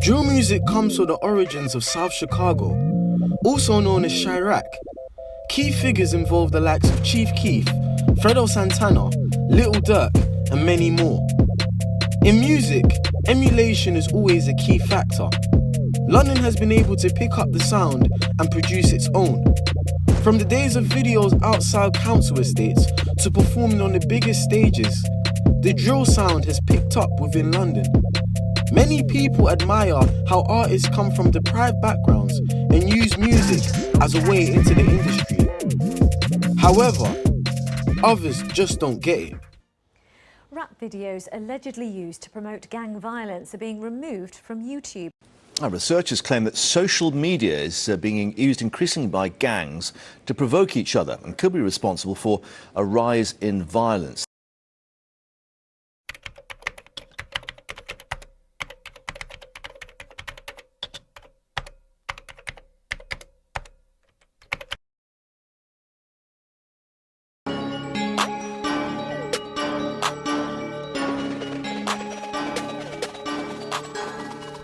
Drill music comes from the origins of South Chicago, also known as Chirac. Key figures involve the likes of Chief Keef, Fredo Santana, Little Durk, and many more. In music, emulation is always a key factor. London has been able to pick up the sound and produce its own. From the days of videos outside council estates to performing on the biggest stages, the drill sound has picked up within London. Many people admire how artists come from deprived backgrounds and use music as a way into the industry. However, others just don't get it. Rap videos allegedly used to promote gang violence are being removed from YouTube. Our researchers claim that social media is being used increasingly by gangs to provoke each other and could be responsible for a rise in violence.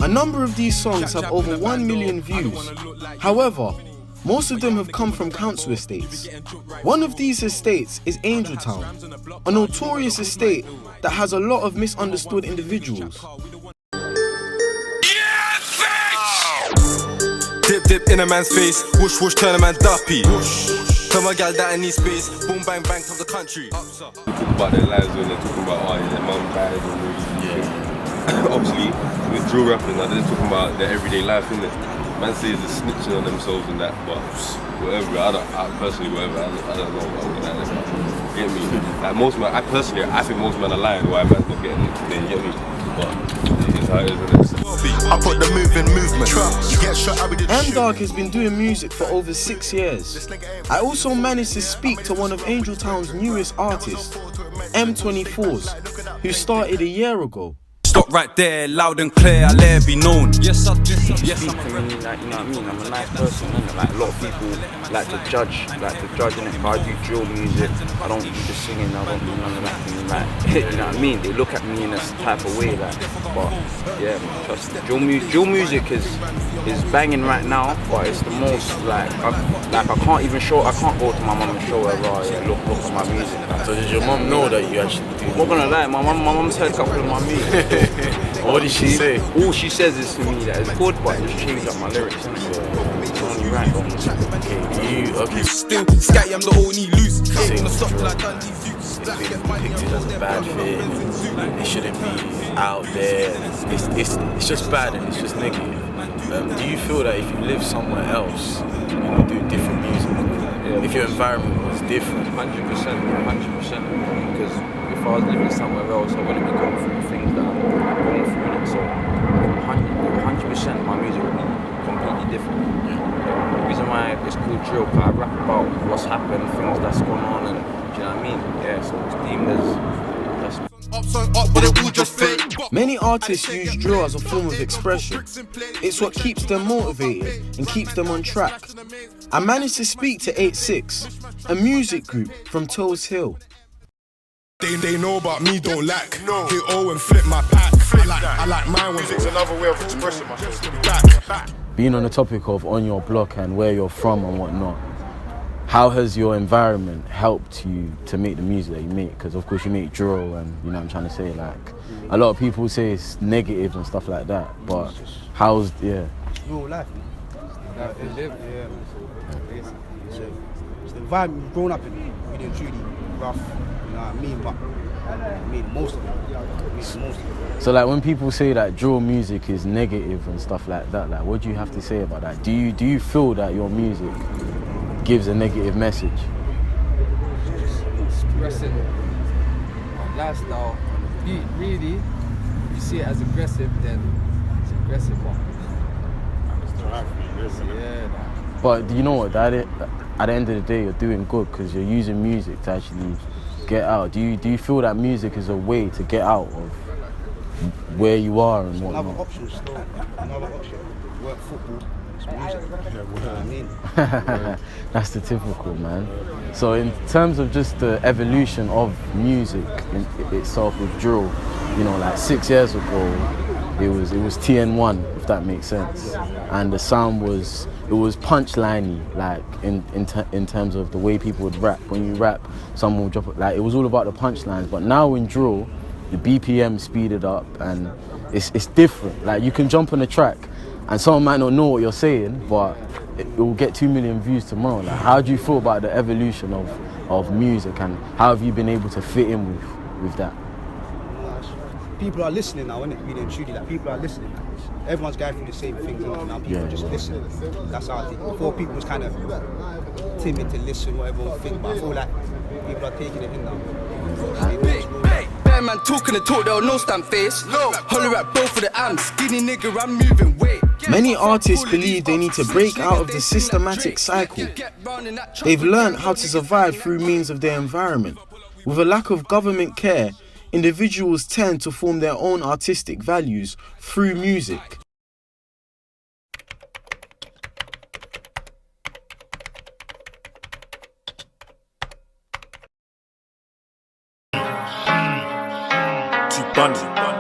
A number of these songs have over 1 million views. However, most of them have come from council estates. One of these estates is Angeltown, a notorious estate that has a lot of misunderstood individuals. Dip, dip in a man's face, whoosh, whoosh, turn a man duppy. Tell my gal that I need space, boom, bang, bang, comes the country. We talk about their lives when they're talking about, oh, their mum died and all these obviously, with drill rapping, they're talking about their everyday life, innit? Man says they're snitching on themselves and that, but whatever, I personally, whatever, I don't know about that. Get me? Like most men, I think most men are lying why man's not getting it, they get me? But it is how it is, innit? I put the move in movement. Mdargg has been doing music for over 6 years. I also managed to speak to one of Angeltown's newest artists, M24s, who started a year ago. Stop right there, loud and clear, I'll let it be known. Yes, I did. Yes, I'm for me, like, you know what I mean? I'm a nice person, innit? Like, a lot of people like to judge, innit? If I do drill music, I don't do the singing, I don't do none of that thing, like, you know what I mean? They look at me in a type of way, like, but yeah, man, trust me. Drill music is banging right now, but it's the most, like, I can't go to my mum and show her, oh, yeah, look at my music. Like, so does your mum know that you actually do? I'm not gonna lie, my mum's heard a couple of my music. What did she say? All she says is to me that it's good, but just change up my lyrics. It's only right. Okay. Still, Scatty, I'm the only loose. It's been depicted as a bad thing. It shouldn't be out there. It's just bad and it's just negative. Do you feel that if you live somewhere else, you do different music? If your environment was different? 100%. Because if I was living somewhere else, I wouldn't be going through the things that I'm going through. So 100% my music would be completely different. The reason why it's called drill, because I rap about what's happened, things that's going on, and do you know what I mean? Yeah, so it's deemed as Many artists use drill as a form of expression. It's what keeps them motivated and keeps them on track. I managed to speak to 86, a music group from Toes Hill. They know about me, don't lack. No. Hit O and flip my pack. I like mine when it's another way of expressing myself. Being on the topic of on your block and where you're from and whatnot, how has your environment helped you to make the music that you make? Because of course you make drill and, you know what I'm trying to say, like, a lot of people say it's negative and stuff like that, but how's, real life, life is lived, So it's the environment we've grown up in, really and truly rough, you know what I mean, but I made the most of it. So like when people say that drill music is negative and stuff like that, like what do you have to say about that? Do you feel that your music gives a negative message? Just expressing our lifestyle on the beat, really. If you see it as aggressive, then it's aggressive. But do you know what, at the end of the day, you're doing good because you're using music to actually get out. Do you feel that music is a way to get out of where you are and whatnot? Another option still, another option. Work football, it's music. You know what I mean? That's the typical, man. So in terms of just the evolution of music in itself with drill, you know, like 6 years ago, it was TN1, if that makes sense, and the sound was punchliney, like in terms of the way people would rap. When you rap, someone would drop it, like it was all about the punchlines. But now in drill, the BPM speeded up and it's different. Like you can jump on a track and someone might not know what you're saying, but it will get 2 million views tomorrow. Like, how do you feel about the evolution of music, and how have you been able to fit in with that? People are listening now, innit? Really and truly, like people are listening. Everyone's going through the same things now. People are just listening. That's how I think. Before, people was kind of timid to listen, whatever everyone think, but I feel like people are taking it in now. Bad man talking the talk, there no Stampface. Holler at both of the amps, skinny nigga, I'm moving weight. Many artists believe they need to break out of the systematic cycle. They've learned how to survive through means of their environment. With a lack of government care, individuals tend to form their own artistic values through music.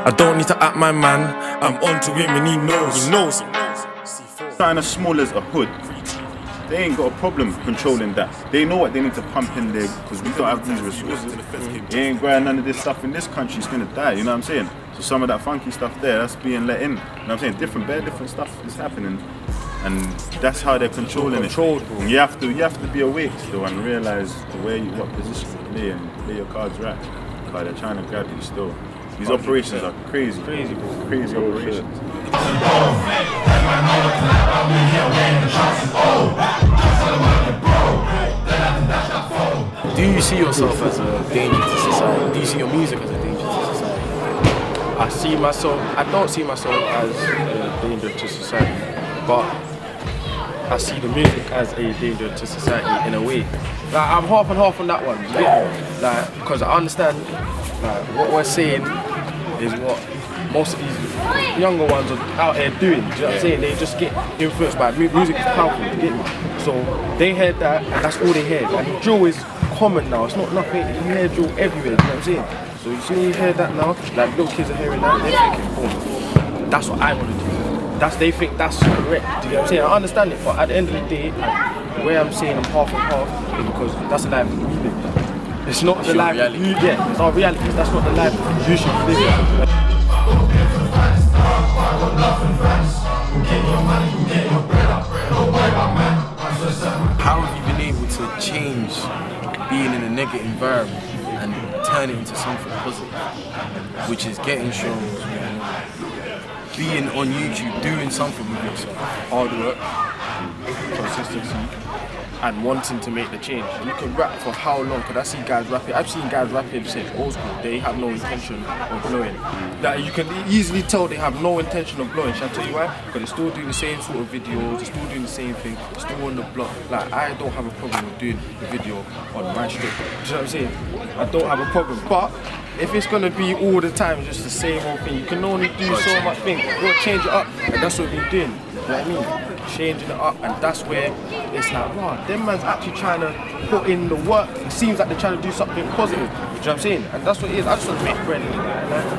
I don't need to act my man, I'm on to him and he knows it. Something as small as a hood, they ain't got a problem controlling that. They know what they need to pump in there because we don't have these resources. They ain't growing none of this stuff in this country, it's gonna die, you know what I'm saying? So some of that funky stuff there, that's being let in. You know what I'm saying? Different stuff is happening, and that's how they're controlling it. And you have to be awake still and realise what position to play and play your cards right. Because they're trying to grab you still. These operations are crazy operations. Do you see yourself as a danger to society? Do you see your music as a danger to society? I don't see myself as a danger to society, but I see the music as a danger to society in a way. Like, I'm half and half on that one, like, because I understand like, what we're saying is what most of these younger ones are out here doing. Do you know what I'm saying? They just get influenced by music. Is powerful, you get me? So they heard that, and that's all they heard. And drill is common now. It's not nothing. You hear drill everywhere. You know what I'm saying? So you see, you hear that now. Like little kids are hearing that, and they're thinking, boom, that's what I want to do. They think that's correct. Do you know what I'm saying? I understand it, but at the end of the day, the way I'm saying I'm half and half is because that's the life we live. It's not the life you, it's our reality. That's not the life you should live. How have you been able to change being in a negative environment and turn it into something positive, which is getting shows, being on YouTube, doing something with yourself? Hard work, consistency, and wanting to make the change. You can rap for how long? Because I see guys rapping. I've seen guys rapping since old school. They have no intention of blowing. That you can easily tell they have no intention of blowing. Shall I tell you why? Because they're still doing the same sort of videos. They're still doing the same thing. They're still on the block. Like, I don't have a problem with doing the video on my strip. Do you know what I'm saying? I don't have a problem. But if it's gonna be all the time just the same old thing, you can only do so much thing. You gotta change it up, and that's what we're doing. You know what I mean? Changing it up, and that's where it's like, wow, them man's actually trying to put in the work. It seems like they're trying to do something positive. You know what I'm saying? And that's what it is. I just want to make bread.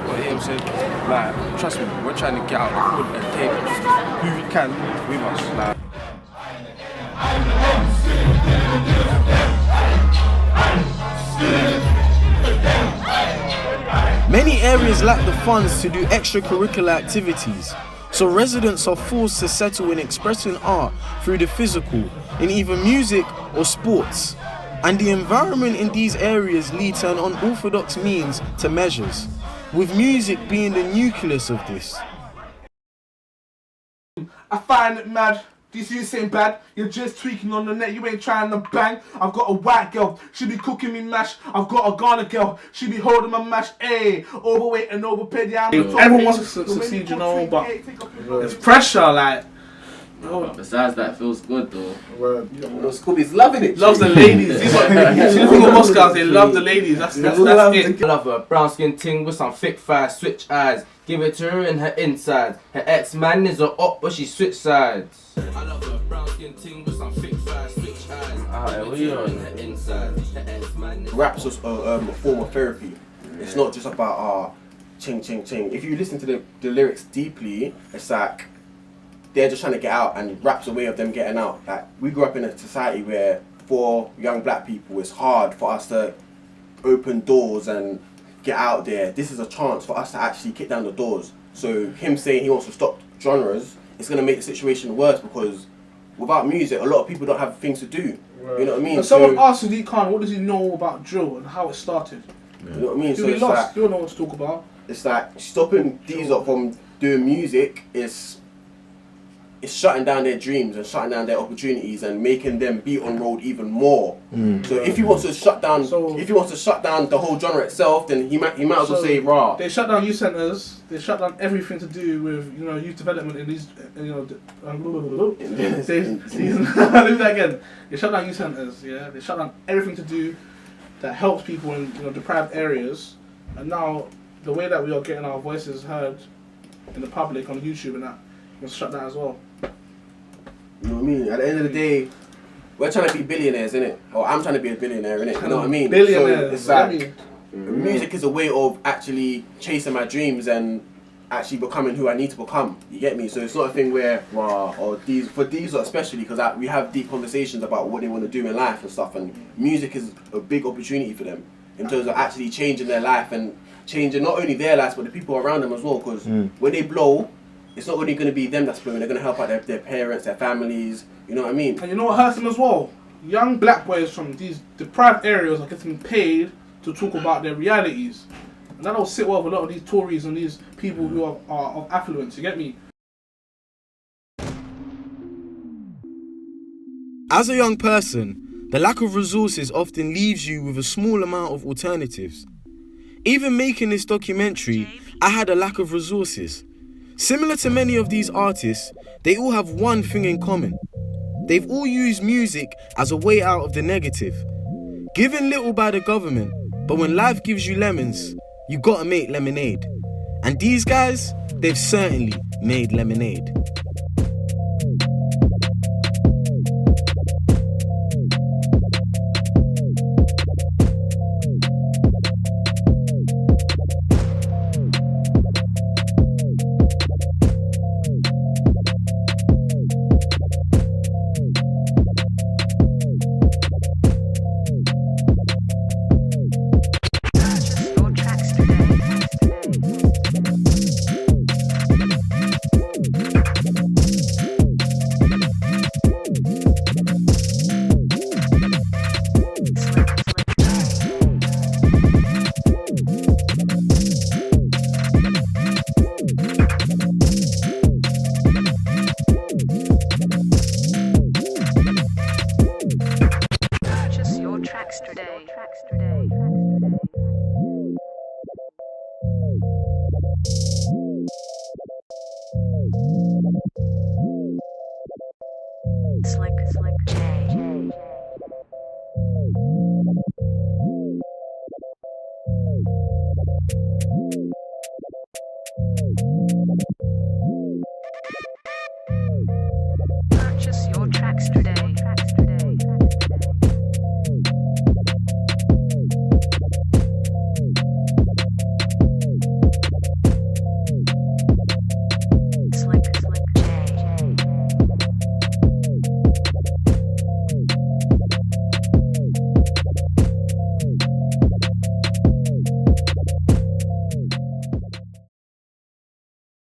What him said, like, trust me, we're trying to get out of the hood and take who we can with us. Like. Many areas lack the funds to do extracurricular activities, so residents are forced to settle in expressing art through the physical, in either music or sports. And the environment in these areas leads to an unorthodox means to measures, with music being the nucleus of this. I find it mad. Do you see the same bad? You're just tweaking on the net, you ain't trying to bang. I've got a white girl, she be cooking me mash. I've got a Ghana girl, she be holding my mash. Ayy, overweight and overpaid, yeah, I'm Everyone wants to succeed, you know, but there's pressure, like, But besides that, it feels good though. Scooby's loving it. Loves the ladies. He's what you think of Moscow, they love the ladies. That's it. I love her brown skin ting with some thick thighs, switch eyes. Give it to her in her inside. Her ex-man is a up, but she switch sides. I love her brown skin ting with some thick thighs, switch eyes. Give it to her in her inside. Her ex-man is Rap's a form of therapy. It's not just about ching ching ching. If you listen to the lyrics deeply, it's like they're just trying to get out, and rap's a way of them getting out. Like, we grew up in a society where for young black people it's hard for us to open doors and get out there. This is a chance for us to actually kick down the doors. So him saying he wants to stop genres, it's going to make the situation worse, because without music a lot of people don't have things to do. Right. You know what I mean? If someone asked Sadiq Khan what does he know about drill and how it started, you know what I mean? He'll be lost. He don't know what to talk about. It's like stopping these up from doing music is shutting down their dreams and shutting down their opportunities and making them be on road even more. So if he wants to shut down, the whole genre itself, then he might as well say rah. They shut down youth centres. They shut down everything to do with youth development in these leave that again. They shut down youth centres. Yeah, they shut down everything to do that helps people in deprived areas. And now the way that we are getting our voices heard in the public on YouTube and that, we'll shut that as well. You know what I mean? At the end of the day, we're trying to be billionaires, innit? Or I'm trying to be a billionaire, innit? You know what I mean? Billionaires. So it's like, music is a way of actually chasing my dreams and actually becoming who I need to become. You get me? So it's not a thing where, for these especially, because we have deep conversations about what they want to do in life and stuff, and music is a big opportunity for them in terms of actually changing their life and changing not only their lives but the people around them as well, because when they blow, it's not only going to be them that's blowing, they're going to help out their parents, their families, you know what I mean? And you know what hurts them as well? Young black boys from these deprived areas are getting paid to talk about their realities. And that don't sit well with a lot of these Tories and these people who are of affluence, you get me? As a young person, the lack of resources often leaves you with a small amount of alternatives. Even making this documentary, I had a lack of resources. Similar to many of these artists, they all have one thing in common. They've all used music as a way out of the negative. Given little by the government, but when life gives you lemons, you gotta make lemonade. And these guys, they've certainly made lemonade.